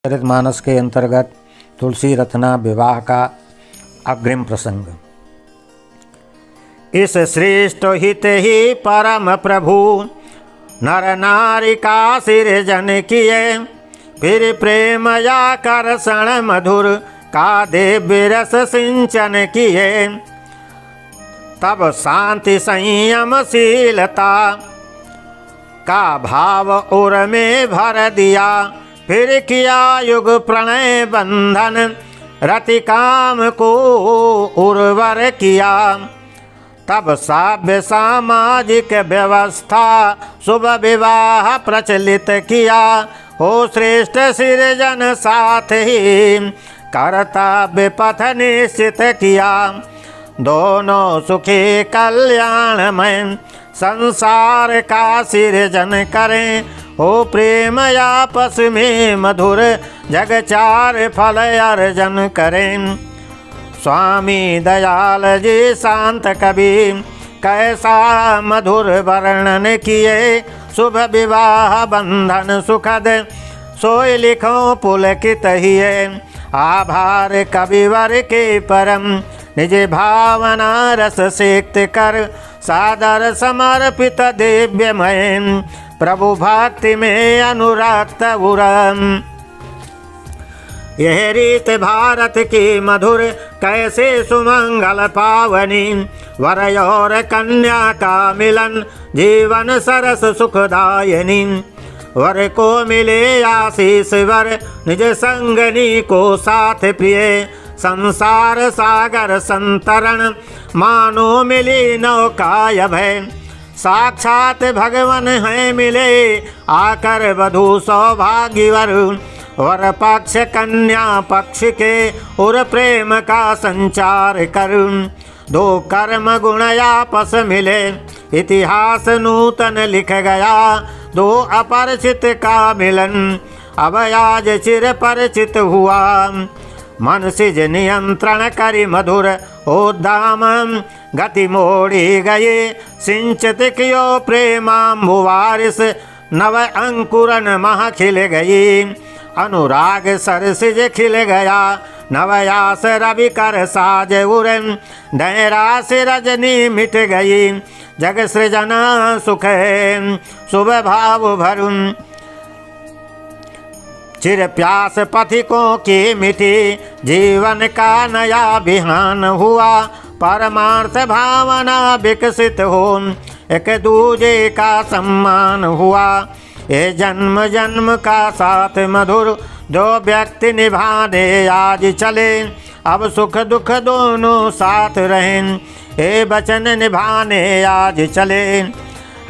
चरितमानस के अंतर्गत तुलसी रत्ना विवाह का अग्रिम प्रसंग। इस श्रेष्ठ हित ही परम प्रभु नर नारी का सृजन किए, फिर प्रेम या करषण मधुर का दिव्य रस सिंचन किए। तब शांति संयम शीलता का भाव उर में भर दिया, फिर किया युग प्रणय बंधन रति काम को उर्वर किया। तब सभ्य सामाजिक व्यवस्था शुभ विवाह प्रचलित किया, हो श्रेष्ठ सृजन साथ ही कर्तव्य पथ निश्चित किया। दोनों सुखी कल्याणमय संसार का सृजन करें, हो प्रेम आपस में मधुर जग चार फल अर्जन करें। स्वामी दयाल जी शांत कवि कैसा मधुर वर्णन किए, शुभ विवाह बंधन सुखद सोई लिखो पुलकित हिये। आभार कविवर के परम निज भावना रस सिक्त कर, सादर समर्पित दिव्यमय प्रभु भक्ति में अनुरक्त उरम। यह रीत भारत की मधुर कैसे सुमंगल पावनी, वर और कन्या का मिलन जीवन सरस सुखदायनी। वर को मिले आशीष वर निज संगनी को साथ प्रिय, संसार सागर संतरण मानो मिली नौका भय। साक्षात भगवन है मिले आकर वधु सौभाग्यवर, वर पक्ष कन्या पक्ष के उर प्रेम का संचार कर। दो कर्म गुण आपस मिले इतिहास नूतन लिख गया, दो अपरिचित का मिलन अब आज चिर परिचित हुआ। मन सिज नियंत्रण करी मधुर उद्दाम गति मोड़ी गए, सिंचित कियो प्रेमाम्बुवारिस नव अंकुरन मह खिल गई। अनुराग सरसिज खिल गया नवयास रवि कर साज उरन, दैरास रजनी मिट गई जग सृजना सुख शुभ भाव भरुन। चिर प्यास पथिकों की मिटी जीवन का नया बिहान हुआ, परमार्थ भावना विकसित हो एक दूजे का सम्मान हुआ। ये जन्म जन्म का साथ मधुर दो व्यक्ति निभाने आज चले, अब सुख दुख दोनों साथ रहें ये वचन निभाने आज चले।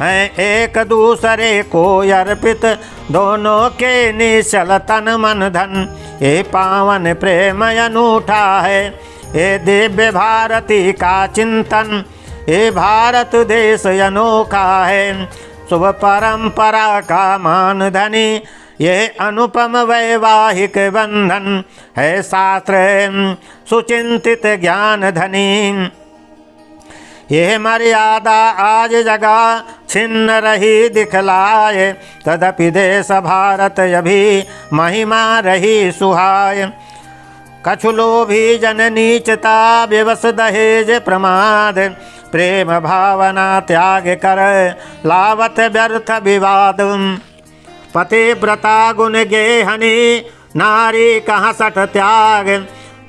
हैं एक दूसरे को अर्पित दोनों के निश्चल तन मन धन, ये पावन प्रेम अनूठा है ये दिव्य भारती का चिंतन। ये भारत देश अनोखा है शुभ परंपरा का मान धनी, ये अनुपम वैवाहिक बंधन है शास्त्र सुचिंतित ज्ञान धनी। ये मर्यादा आज जगह छिन्न रही दिखलाए, तदपि देश भारत अभी महिमा रही सुहाय। कछु लोभी जन नीचता विवश दहेज प्रमाद, प्रेम भावना त्याग कर लावत व्यर्थ विवाद। पतिव्रता गुण गेहनी नारी कहाँ सठ त्याग,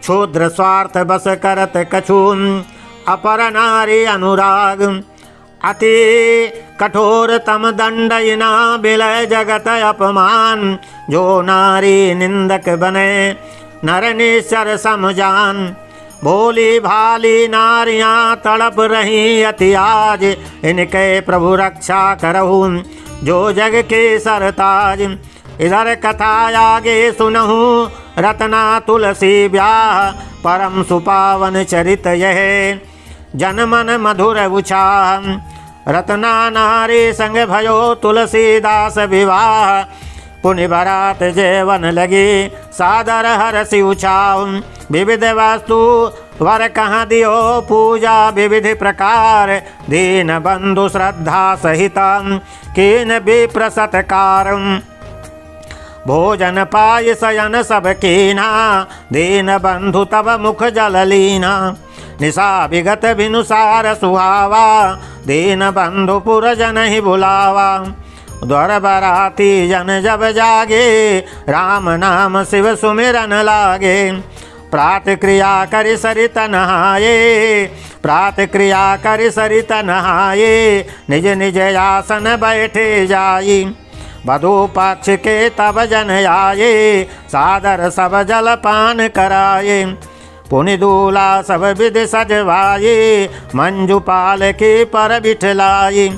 क्षुद्र स्वार्थ बस करत कछु अपर नारी अनुराग। अति कठोर तम दंडयिना बिलय जगत अपमान, जो नारी निंदक बने नर निश्चर समजान। भोली भाली नारियां तड़प रही अति आज, इनके प्रभु रक्षा करहु जो जग के सरताज। इधर कथा आगे सुनहु रत्ना तुलसी ब्याह, परम सुपावन चरित यह जन मन मधुर उछाह। रत्ना नारी संग भयो तुलसीदास विवाह, पुण्य बरात जेवन लगी सादर हरसि उछाव। विविध वस्तु वर कहाँ दियो पूजा विविध प्रकार, दीन बंधु श्रद्धा सहित कीन विप्र सत्कार। भोजन पाय शयन सब कीना, दीन बंधु तब मुख जल लीना। निशा विगत बिनुसार सुहावा, दीन बंधु पुर जन ही बुलावा। द्वार बराती जन जब जागे, राम नाम शिव सुमिरन लागे। प्रात क्रिया करि सरित नहाये, प्रात क्रिया करि सरित नहाये। निज निज आसन बैठे जाई, वधू पक्ष के तब जन आये। सादर सब जल पान कराये, पुनि दूला सब विधि सजवाये। मंजू पाल की पर बिठलाये,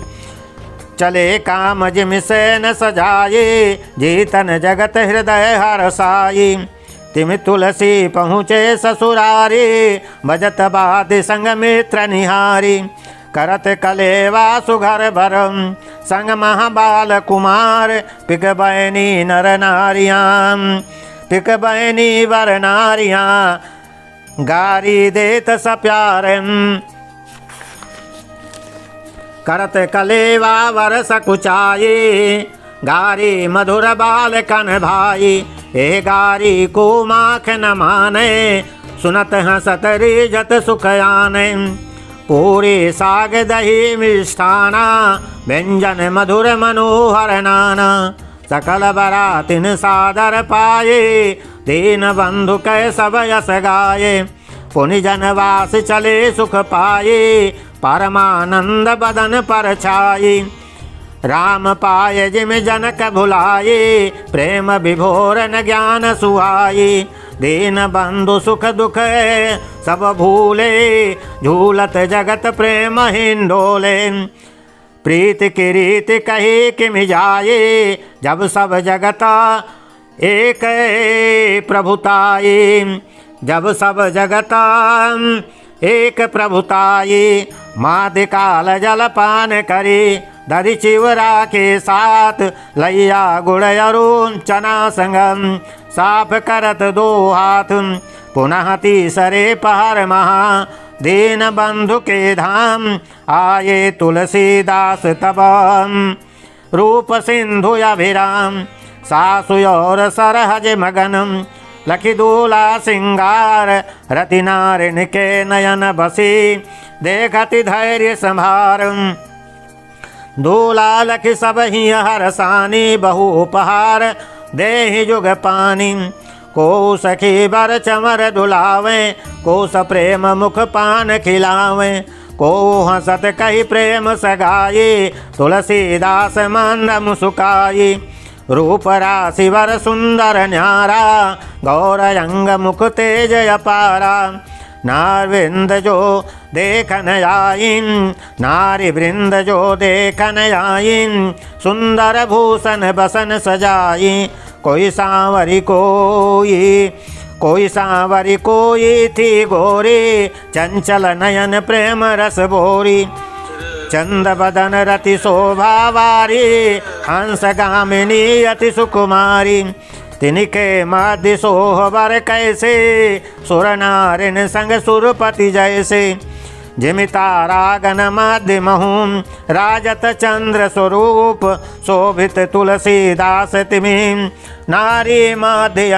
चले काम जिम से न सजाये। जीतन जगत हृदय हरसाई, तिम तुलसी पहुँचे ससुरारी। भजत बाद संग मित्र निहारी, करत कलेवा सुघर भरम। संग महाबाल कुमार, पिक बैनी नर नारियां। पिक बैनी वर नारियां, गारी देत सप्यारम। करत कलेवा वर सकुचाई, गारी मधुर बाल कन भाई। ए गारी को माख न माने, सुनत हसत रिजत सुख आने। पूरी साग दही मिष्ठाना, व्यंजन मधुर मनोहर नाना। सकल बरातिन सादर पाए, दीन बंधु कै सब यस गाये। पुनि जनवास चले सुख पाए, परमानंद बदन पर छाई। राम पाय जिम जनक भुलाए, प्रेम विभोर न ज्ञान सुहाई। दीन बंधु सुख दुख सब भूले, झूलत जगत प्रेम हिंडोले। प्रीत की रीत कही किम जाए, जब सब जगत एक प्रभुताई। जब सब जगत एक प्रभुताई। माध्य काल जल पान करी, दधि चिवरा के साथ। लैया गुड़ अरुण चना संगम, साफ करत दो हाथ। पुनः तीसरे पहर महा, दीन बंधु के धाम। आये तुलसीदास तब, रूप सिंधु अभिराम। सासु और सरहज मगनम, लखी दूला सिंगार। रति नारिन के नयन बसी, देखति धैर्य संभार। दूला लखी सब ही हरसानी, बहु उपहार देहि जुग पानी। को सखी बर चमर दुलावे, को सप्रेम मुख पान खिलावे। को हंसत कही प्रेम सगाई, तुलसीदास मंद मुस्काई। रूप राशि वर सुंदर न्यारा, गौर अंग मुख तेज अपारा। नार वृंद जो देखन आइन, नारी वृंद जो देखन आइन। सुंदर भूषण बसन सजाई, कोई सांवरी कोई सांवरी कोई थी गोरी। चंचल नयन प्रेम रस बोरी, चंद बदन रति शोभा वारी। हंस गामिनी अति सुकुमारी, तिनके मध्य सोहबर कैसे। सुर नारिन संग सुरपति जैसे, जिमितारा गण मध्य महूम। राजत चंद्र स्वरूप, शोभित तुलसीदास तिमिं। नारी मध्य